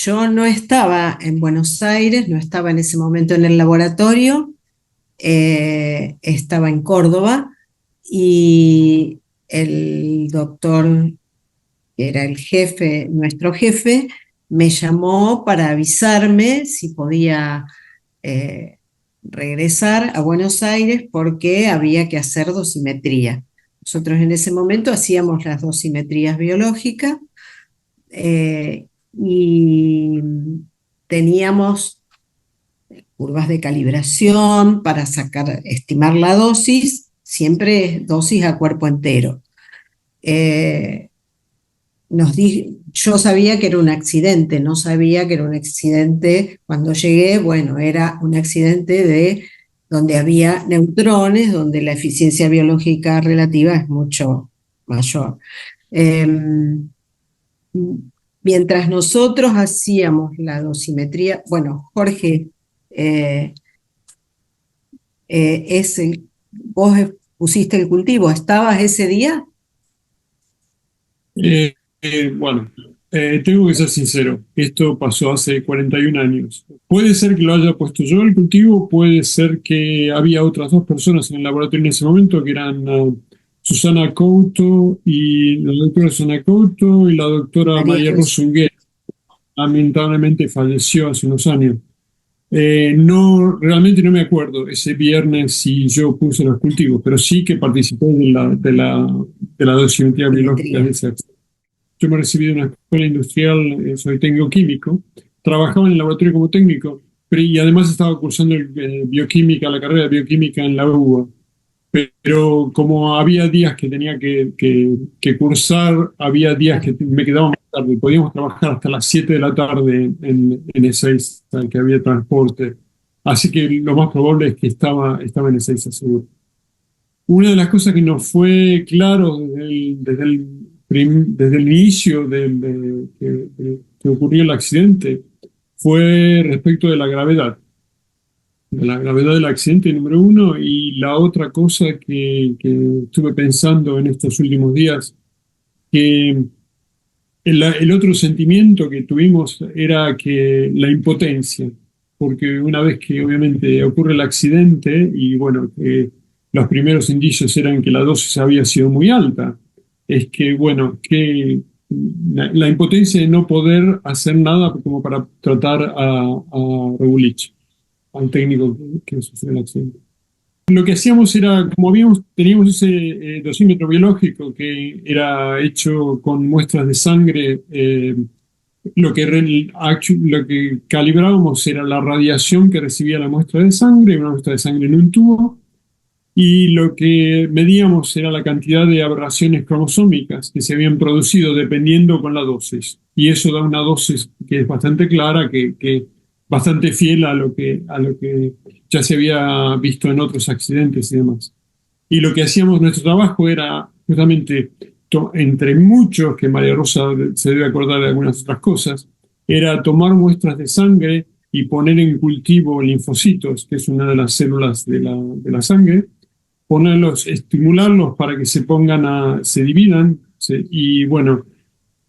Yo no estaba en Buenos Aires, no estaba en ese momento en el laboratorio, estaba en Córdoba y el doctor, que era el jefe, nuestro jefe, me llamó para avisarme si podía eh, regresar a Buenos Aires porque había que hacer dosimetría. Nosotros en ese momento hacíamos las dosimetrías biológicas y teníamos curvas de calibración para estimar la dosis, siempre dosis a cuerpo entero. Eh, yo sabía que era un accidente, no sabía que era un accidente. Cuando llegué, bueno, era un accidente donde había neutrones, donde la eficiencia biológica relativa es mucho mayor. Eh, Mientras nosotros hacíamos la dosimetría, bueno, Jorge, eh, vos pusiste el cultivo, ¿estabas ese día? Bueno, tengo que ser sincero, esto pasó hace 41 años. Puede ser que lo haya puesto yo el cultivo, puede ser que había otras dos personas en el laboratorio en ese momento, que eran Susana Couto y la doctora Susana Couto y la doctora María María Jesús. Rosungué. Lamentablemente falleció hace unos años. No, realmente no me acuerdo ese viernes si yo puse los cultivos, pero sí que participé de la dosimetría biológica de Dosimetría. ese accidente. Yo me recibí de una escuela industrial, soy técnico químico, trabajaba en el laboratorio como técnico, y además estaba cursando bioquímica, la carrera de bioquímica en la UBA. Pero como había días que tenía que cursar, había días que me quedaba más tarde. Podíamos trabajar hasta las 7 de la tarde en Ezeiza, que había transporte. Así que lo más probable es que estaba en Ezeiza seguro. Una de las cosas que nos fue claro desde el inicio que ocurrió el accidente fue respecto de la gravedad del accidente número uno, y la otra cosa que estuve pensando en estos últimos días, que el otro sentimiento que tuvimos era que la impotencia, porque una vez que obviamente ocurre el accidente y bueno, que los primeros indicios eran que la dosis había sido muy alta, es que bueno, que la impotencia de no poder hacer nada como para tratar a Rebulich, al técnico que sufrió el accidente. Lo que hacíamos era, como teníamos ese dosímetro biológico que era hecho con muestras de sangre, lo que calibrábamos era la radiación que recibía la muestra de sangre, una muestra de sangre en un tubo, y lo que medíamos era la cantidad de aberraciones cromosómicas que se habían producido dependiendo con la dosis. Y eso da una dosis que es bastante clara, que bastante fiel a lo que ya se había visto en otros accidentes y demás. Y lo que hacíamos, nuestro trabajo era justamente, entre muchos, que María Rosa se debe acordar de algunas otras cosas, era tomar muestras de sangre y poner en cultivo linfocitos, que es una de las células de la sangre, ponerlos, estimularlos para que se dividan, y bueno,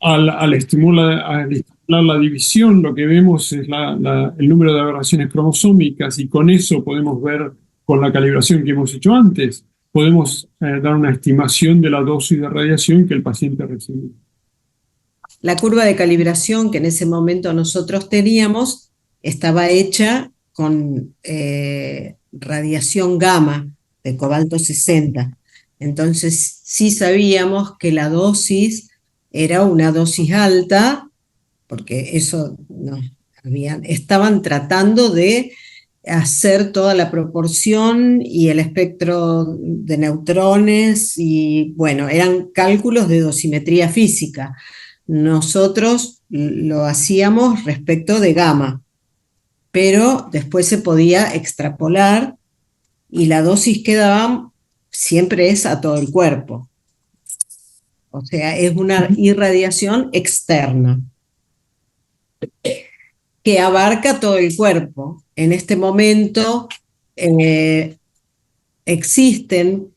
al estimular la división, lo que vemos es el número de aberraciones cromosómicas, y con eso podemos ver, con la calibración que hemos hecho antes, podemos dar una estimación de la dosis de radiación que el paciente recibe. La curva de calibración que en ese momento nosotros teníamos estaba hecha con radiación gamma de cobalto 60. Entonces sí sabíamos que la dosis era una dosis alta, porque eso no, estaban tratando de hacer toda la proporción y el espectro de neutrones y bueno, eran cálculos de dosimetría física. Nosotros lo hacíamos respecto de gamma, pero después se podía extrapolar y la dosis que daban siempre es a todo el cuerpo. O sea, es una irradiación externa que abarca todo el cuerpo. En este momento eh, existen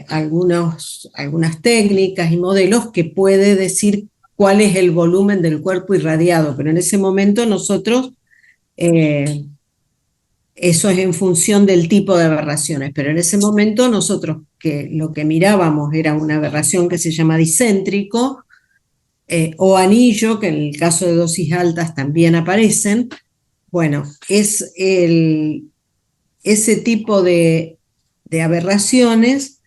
algunas técnicas y modelos que puede decir cuál es el volumen del cuerpo irradiado, pero en ese momento nosotros, eso es en función del tipo de aberraciones, pero en ese momento nosotros que lo que mirábamos era una aberración que se llama discéntrico, o anillo, que en el caso de dosis altas también aparecen. Bueno, es ese tipo de aberraciones,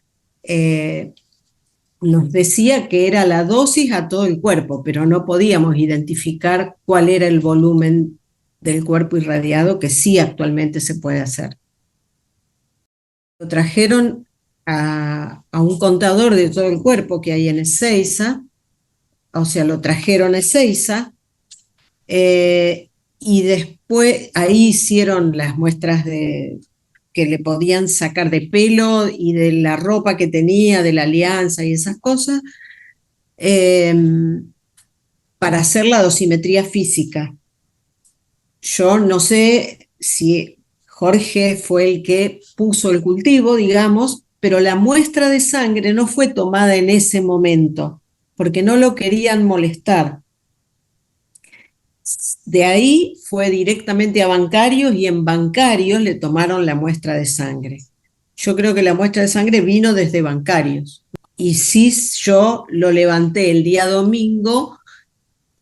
nos decía que era la dosis a todo el cuerpo, pero no podíamos identificar cuál era el volumen del cuerpo irradiado, que sí actualmente se puede hacer. Lo trajeron a un contador de todo el cuerpo que hay en Ezeiza, o sea, lo trajeron a Ezeiza, y después ahí hicieron las muestras que le podían sacar de pelo y de la ropa que tenía, de la alianza y esas cosas, para hacer la dosimetría física. Yo no sé si Jorge fue el que puso el cultivo, digamos, pero la muestra de sangre no fue tomada en ese momento, porque no lo querían molestar. De ahí fue directamente a bancarios y en bancarios le tomaron la muestra de sangre. Yo creo que la muestra de sangre vino desde bancarios. Y sí, yo lo levanté el día domingo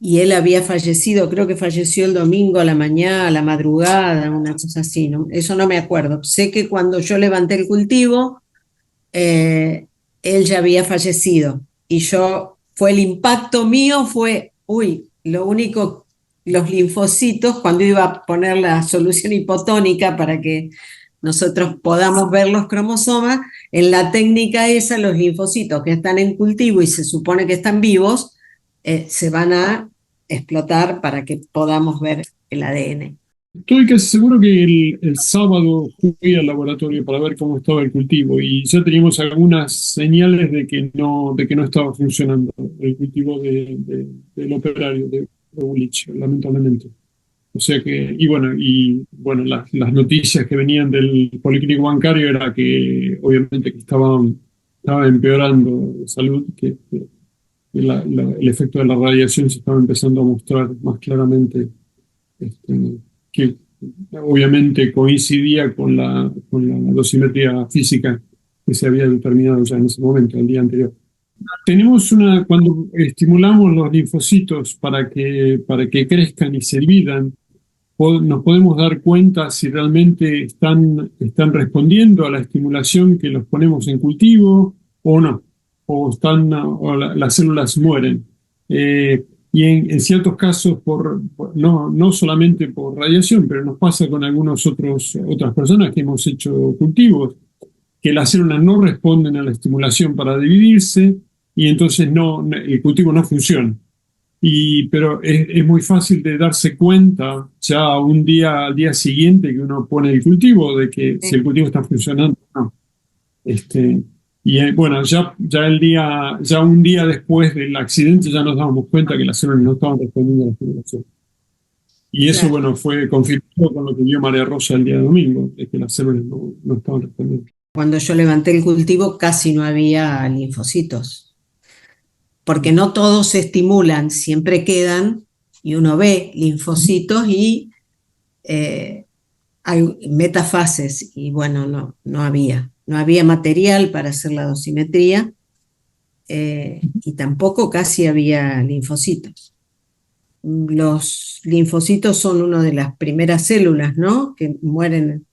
y él había fallecido, creo que falleció el domingo a la mañana, a la madrugada, una cosa así, ¿no? Eso no me acuerdo. Sé que cuando yo levanté el cultivo, él ya había fallecido. Y fue el impacto mío, uy, lo único, los linfocitos, cuando iba a poner la solución hipotónica para que nosotros podamos ver los cromosomas, en la técnica esa, los linfocitos que están en cultivo y se supone que están vivos, se van a explotar para que podamos ver el ADN. Estoy casi seguro que el sábado fui al laboratorio para ver cómo estaba el cultivo y ya teníamos algunas señales de que no estaba funcionando el cultivo del operario de Ulich, lamentablemente. O sea que, y bueno, las noticias que venían del policlínico bancario era que obviamente que estaba empeorando de salud, que el efecto de la radiación se estaba empezando a mostrar más claramente, este, que obviamente coincidía con la dosimetría física que se había determinado ya en ese momento, el día anterior. Cuando estimulamos los linfocitos para que crezcan y se dividan, nos podemos dar cuenta si realmente están respondiendo a la estimulación que los ponemos en cultivo o no, o las células mueren. Y en ciertos casos, no solamente por radiación, pero nos pasa con otras personas que hemos hecho cultivos, que las células no responden a la estimulación para dividirse y entonces el cultivo no funciona. Pero es muy fácil de darse cuenta ya al día siguiente que uno pone el cultivo, de que si el cultivo está funcionando o no. Bueno, ya un día después del accidente ya nos dábamos cuenta que las células no estaban respondiendo a la estimulación. Y eso, Claro. bueno, fue confirmado con lo que vio María Rosa el día domingo, de que las células no estaban respondiendo. Cuando yo levanté el cultivo casi no había linfocitos, porque no todos se estimulan, siempre quedan y uno ve linfocitos y hay metafases y bueno, no había material para hacer la dosimetría, y tampoco casi había linfocitos. Los linfocitos son una de las primeras células, ¿no?, que mueren.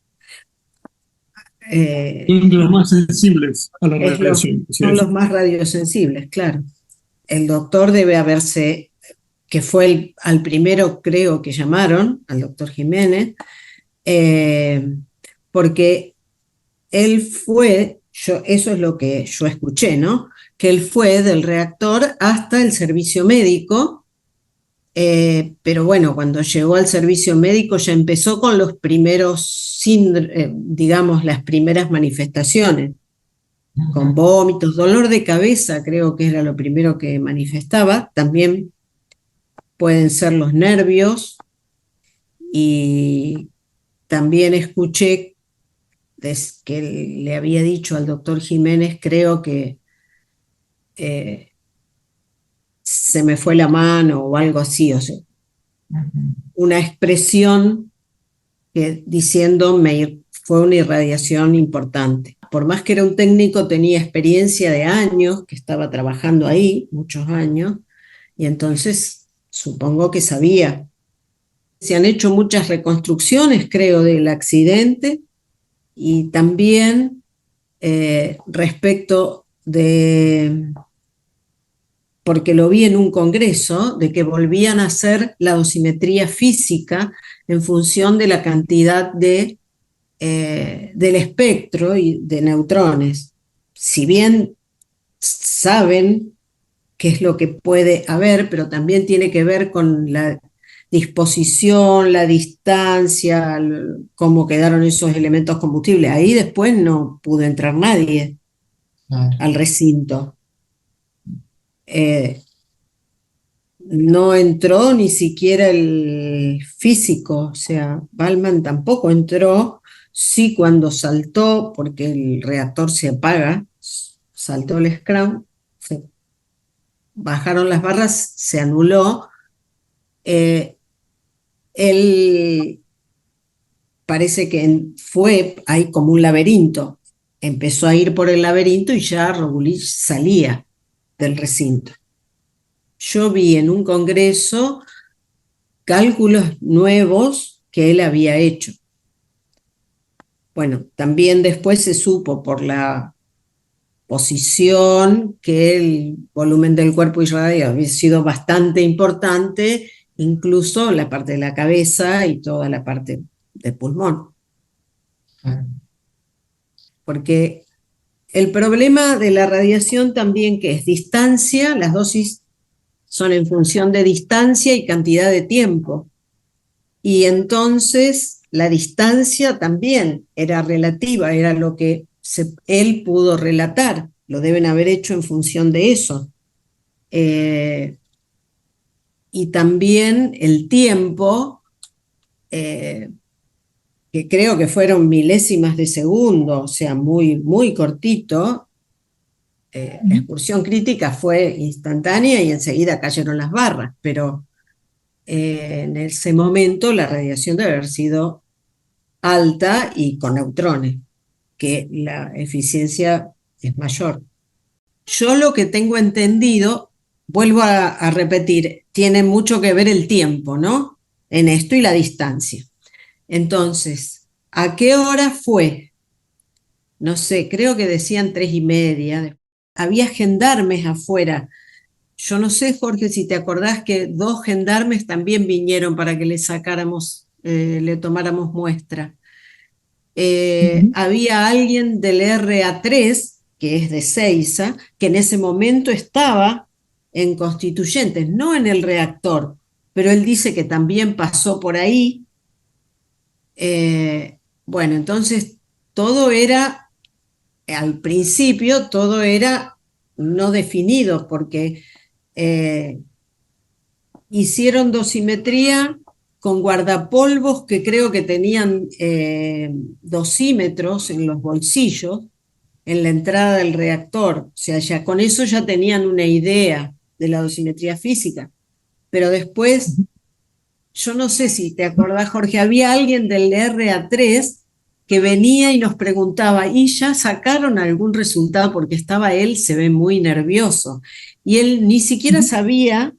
Son de los más sensibles a la radiación. Son los más radiosensibles, claro. El doctor debe que fue al primero creo que llamaron, al doctor Jiménez, porque él eso es lo que yo escuché, ¿no?, que él fue del reactor hasta el servicio médico, pero bueno, cuando llegó al servicio médico ya empezó con los primeros, digamos, las primeras manifestaciones, con vómitos, dolor de cabeza, creo que era lo primero que manifestaba. También pueden ser los nervios, y también escuché que le había dicho al doctor Jiménez, creo que se me fue la mano o algo así, o sea, una expresión que diciendo fue una irradiación importante. Por más que era un técnico, tenía experiencia de años, que estaba trabajando ahí, muchos años, y entonces supongo que sabía. Se han hecho muchas reconstrucciones, creo, del accidente y también respecto de, porque lo vi en un congreso, de que volvían a hacer la dosimetría física en función de la cantidad del espectro y de neutrones. Si bien saben qué es lo que puede haber, pero también tiene que ver con la disposición, la distancia, cómo quedaron esos elementos combustibles. Ahí después no pudo entrar nadie Claro. al recinto. No entró ni siquiera el físico, o sea, Ballman tampoco entró, sí cuando saltó, porque el reactor se apaga, saltó el scrum, bajaron las barras, se anuló. Él parece que hay como un laberinto, empezó a ir por el laberinto y ya Rogulich salía del recinto. Yo vi en un congreso cálculos nuevos que él había hecho. Bueno, también después se supo por la posición que el volumen del cuerpo irradiado había sido bastante importante, incluso la parte de la cabeza y toda la parte del pulmón. Porque el problema de la radiación también que es distancia, las dosis son en función de distancia y cantidad de tiempo. Y entonces la distancia también era relativa, era lo que él pudo relatar, lo deben haber hecho en función de eso. Y también el tiempo, que creo que fueron milésimas de segundo, o sea, muy, muy cortito. La expulsión crítica fue instantánea y enseguida cayeron las barras, pero en ese momento la radiación debe haber sido alta y con neutrones, que la eficiencia es mayor. Yo lo que tengo entendido, vuelvo a repetir, tiene mucho que ver el tiempo, ¿no? En esto y la distancia. Entonces, ¿a qué hora fue? No sé, creo que decían 3:30. Había gendarmes afuera. Yo no sé, Jorge, si te acordás que 2 gendarmes también vinieron para que le sacáramos, le tomáramos muestra. Había alguien del RA3, que es de Ezeiza, que en ese momento estaba en Constituyentes, no en el reactor, pero él dice que también pasó por ahí. Bueno, entonces todo era, al principio, todo era no definido, porque hicieron dosimetría con guardapolvos que creo que tenían dosímetros en los bolsillos, en la entrada del reactor. O sea, ya con eso ya tenían una idea de la dosimetría física. Pero después, yo no sé si te acordás, Jorge, había alguien del RA3 que venía y nos preguntaba, ¿y ya sacaron algún resultado? Porque estaba él, se ve muy nervioso. Y él ni siquiera sabía,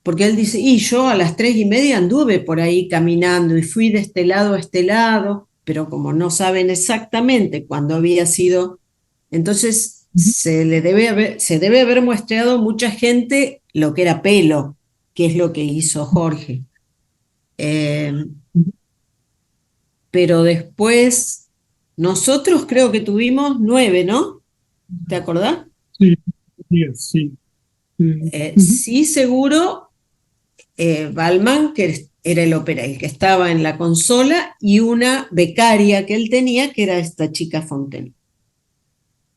porque él dice, y yo a las 3:30 anduve por ahí caminando y fui de este lado a este lado, pero como no saben exactamente cuándo había sido, entonces se debe haber muestreado mucha gente lo que era pelo, que es lo que hizo Jorge. Pero después, nosotros creo que tuvimos 9, ¿no? ¿Te acordás? Sí, sí. Sí, seguro, Ballman, que era el que estaba en la consola, y una becaria que él tenía, que era esta chica Fontaine.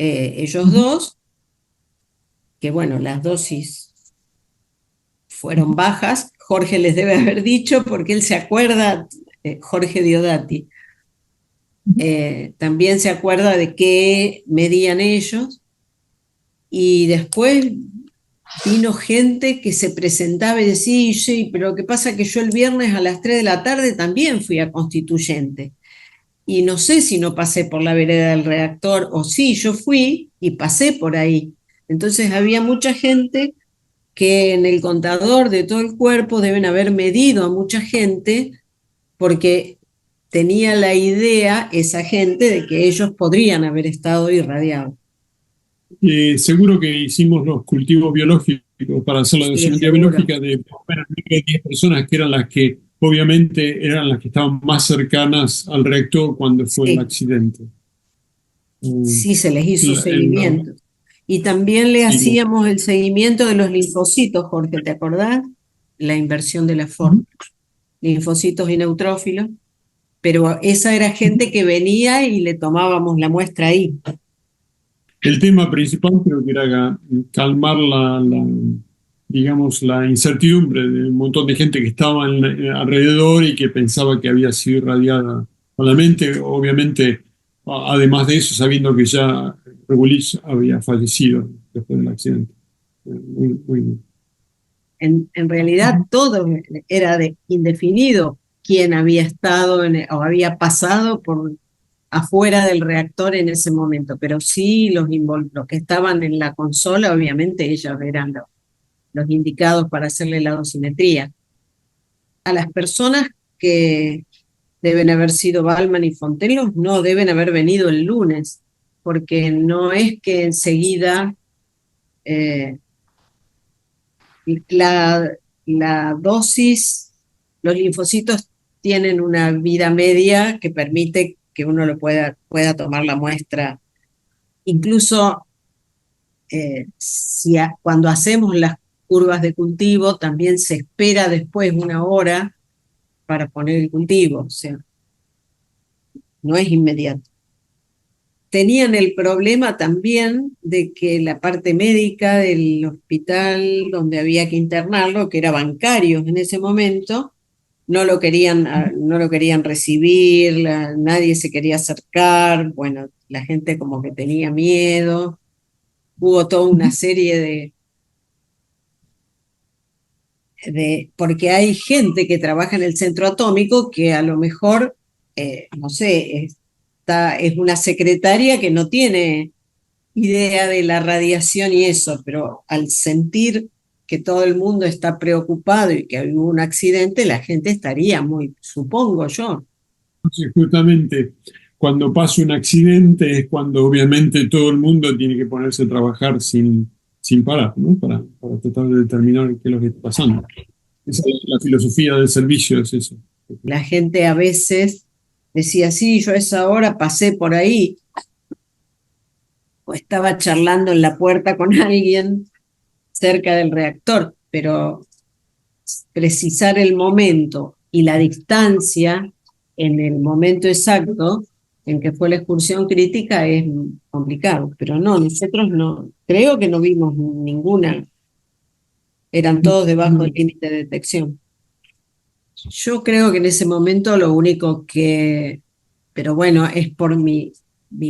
Ellos dos, que bueno, las dosis fueron bajas, Jorge les debe haber dicho, porque él se acuerda, Jorge Diodati, también se acuerda de qué medían ellos, y después vino gente que se presentaba y decía, sí, pero lo que pasa es que yo el viernes a las 3 de la tarde también fui a Constituyente. Y no sé si no pasé por la vereda del reactor o sí, yo fui y pasé por ahí. Entonces había mucha gente que en el contador de todo el cuerpo deben haber medido a mucha gente porque tenía la idea esa gente de que ellos podrían haber estado irradiados. Seguro que hicimos los cultivos biológicos para hacer la Sí, dosimetría seguro. biológica de más o menos 10 personas que eran las que obviamente eran las que estaban más cercanas al reactor cuando fue el Sí, accidente. Mm, sí se les hizo la- el- seguimiento. Y también le sí. hacíamos el seguimiento de los linfocitos, Jorge, ¿te acordás? La inversión de la Ujú, forma. Linfocitos y neutrófilos. Pero esa era ujú. gente que venía y le tomábamos la muestra ahí. El tema principal creo que era calmar digamos, la incertidumbre de un montón de gente que estaba alrededor y que pensaba que había sido irradiada solamente, obviamente, además de eso, sabiendo que ya Regulich había fallecido después del accidente. Muy. En realidad Ujú. todo era indefinido quién había estado o había pasado por afuera del reactor en ese momento, pero sí los que estaban en la consola, obviamente ellos eran los indicados para hacerle la dosimetría. A las personas que deben haber sido Balman y Fontelos no deben haber venido el lunes, porque no es que enseguida eh, la, la dosis, los linfocitos tienen una vida media que permite que uno pueda tomar la muestra. Incluso cuando hacemos las curvas de cultivo, también se espera después una hora para poner el cultivo, o sea, no es inmediato. Tenían el problema también de que la parte médica del hospital donde había que internarlo, que era bancario en ese momento, no lo querían recibir, nadie se quería acercar, bueno, la gente como que tenía miedo, hubo toda una serie porque hay gente que trabaja en el centro atómico que a lo mejor, no sé, es una secretaria que no tiene idea de la radiación y eso, pero al sentir que todo el mundo está preocupado y que hubo un accidente, la gente estaría muy, supongo yo. Entonces, justamente cuando pasa un accidente es cuando obviamente todo el mundo tiene que ponerse a trabajar sin parar, ¿no? Para tratar de determinar qué es lo que está pasando. Esa es la filosofía del servicio, es eso. La gente a veces decía, sí, yo a esa hora pasé por ahí, o estaba charlando en la puerta con alguien cerca del reactor, pero precisar el momento y la distancia en el momento exacto en que fue la excursión crítica es complicado, pero no, nosotros no, creo que no vimos ninguna, eran todos debajo del límite de detección. Yo creo que en ese momento lo único que, pero bueno, es por mi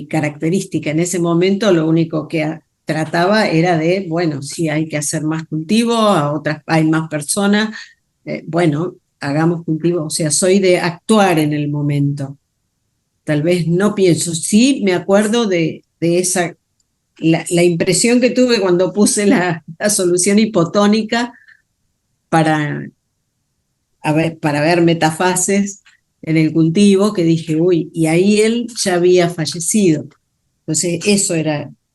característica, en ese momento lo único que trataba era de, bueno, si hay que hacer más cultivo, a otras hay más personas, bueno, hagamos cultivo, o sea, soy de actuar en el momento. Tal vez no pienso, sí me acuerdo de esa, la impresión que tuve cuando puse la solución hipotónica para, para ver metafases en el cultivo, que dije, uy, y ahí él ya había fallecido. Entonces,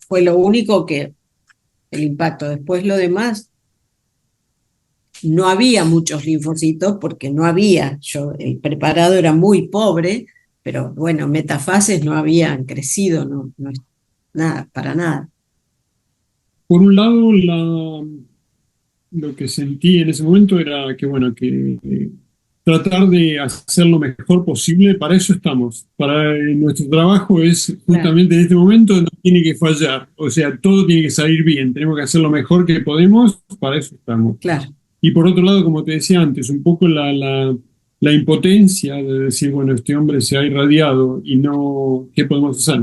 fue lo único que, el impacto. Después lo demás, no había muchos linfocitos porque no había, el preparado era muy pobre, pero bueno, metafases no habían crecido, no nada, para nada. Por un lado, lo que sentí en ese momento era que, bueno, que tratar de hacer lo mejor posible, para eso estamos. Para nuestro trabajo es Claro, justamente en este momento no tiene que fallar, o sea, todo tiene que salir bien, tenemos que hacer lo mejor que podemos, para eso estamos. claro, Y por otro lado, como te decía antes, un poco la impotencia de decir, bueno, este hombre se ha irradiado y no, ¿qué podemos hacer?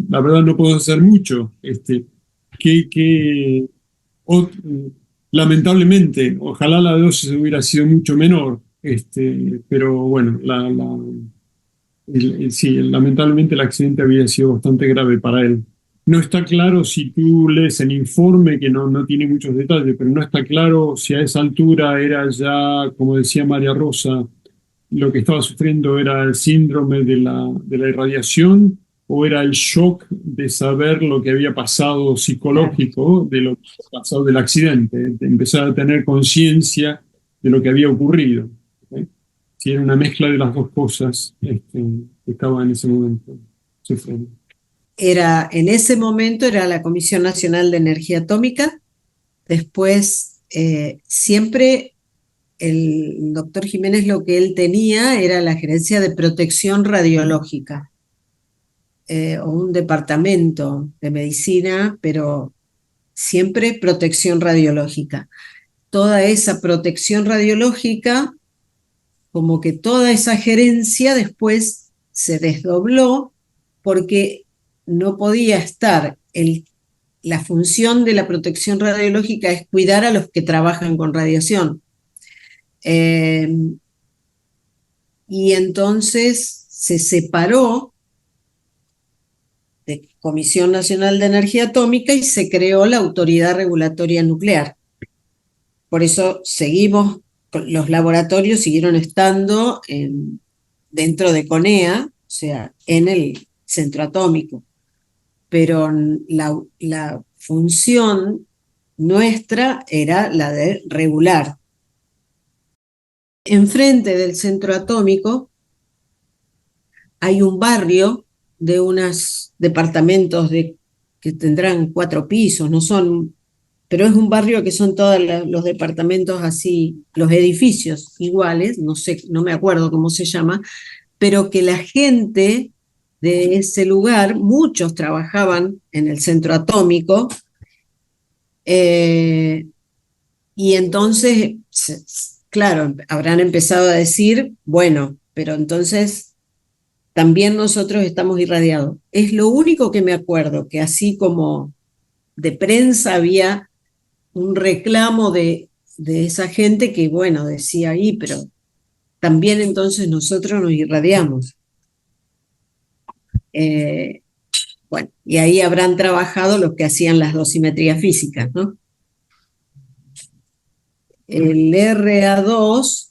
La verdad no podemos hacer mucho. ¿Qué, qué, O, lamentablemente, ojalá la dosis hubiera sido mucho menor, pero bueno, sí, lamentablemente el accidente había sido bastante grave para él. No está claro si tú lees el informe, que no tiene muchos detalles, pero no está claro si a esa altura era ya, como decía María Rosa, lo que estaba sufriendo era el síndrome de la irradiación o era el shock de saber lo que había pasado Claro. psicológico de lo que había pasado del accidente, de empezar a tener conciencia de lo que había ocurrido. ¿Ok? Si era una mezcla de las dos cosas, que estaba en ese momento sufriendo. En ese momento era la Comisión Nacional de Energía Atómica. Después, siempre el doctor Jiménez lo que él tenía era la gerencia de protección radiológica, o un departamento de medicina, pero siempre protección radiológica. Toda esa protección radiológica, como que toda esa gerencia después se desdobló porque no podía estar la función de la protección radiológica es cuidar a los que trabajan con radiación. Eh, y entonces se separó de Comisión Nacional de Energía Atómica y se creó la Autoridad Regulatoria Nuclear. Por eso los laboratorios siguieron estando dentro de CONEA, o sea, en el centro atómico, pero la función nuestra era la de regular. Enfrente del centro atómico hay un barrio de unos departamentos que tendrán 4 pisos, no son, pero es un barrio que son todos los departamentos así, los edificios iguales, no sé, no me acuerdo cómo se llama, pero que la gente de ese lugar, muchos trabajaban en el centro atómico, eh, y entonces, claro, habrán empezado a decir, bueno, pero entonces también nosotros estamos irradiados. Es lo único que me acuerdo, que así como de prensa había un reclamo de esa gente que, bueno, decía ahí, pero también entonces nosotros nos irradiamos. Eh, bueno, y ahí habrán trabajado los que hacían las dosimetrías físicas, ¿no? El RA2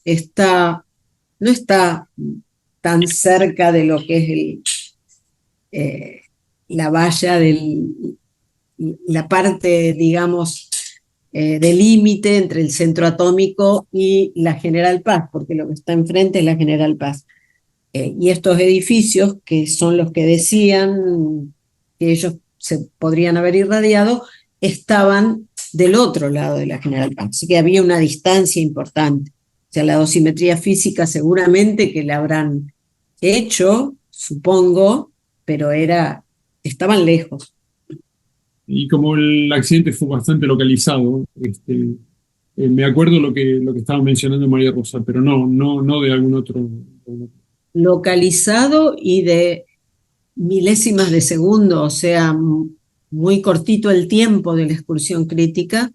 no está tan cerca de lo que es eh, la valla la parte, digamos, de límite entre el centro atómico y la General Paz, porque lo que está enfrente es la General Paz. Y estos edificios, que son los que decían que ellos se podrían haber irradiado, estaban del otro lado de la General Paz. Así que había una distancia importante. O sea, la dosimetría física seguramente que la habrán hecho, supongo, pero estaban lejos. Y como el accidente fue bastante localizado, me acuerdo lo que estaba mencionando María Rosa, pero no de algún otro. Localizado y de milésimas de segundo, o sea, muy cortito el tiempo de la excursión crítica,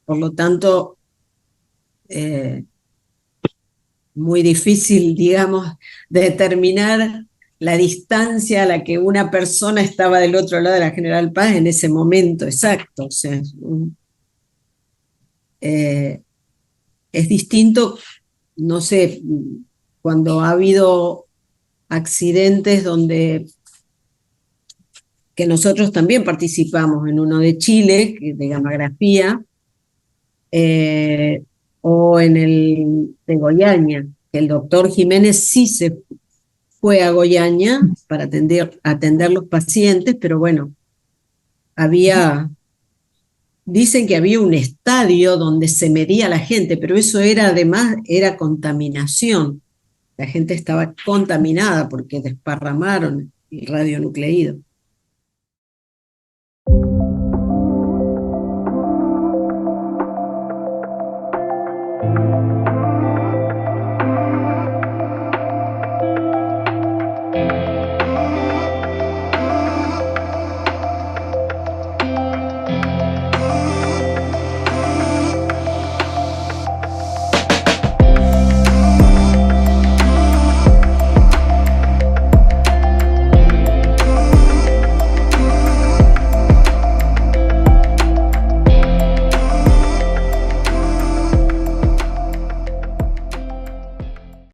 por lo tanto, eh, muy difícil, digamos, determinar la distancia a la que una persona estaba del otro lado de la General Paz en ese momento exacto. O sea, eh, es distinto, no sé, cuando ha habido accidentes que nosotros también participamos en uno de Chile, de gammagrafía, eh, o en el de Goiânia, que el doctor Jiménez sí se fue a Goiânia para atender los pacientes, pero bueno, dicen que había un estadio donde se medía la gente, pero eso era contaminación. La gente estaba contaminada porque desparramaron el radionucleído.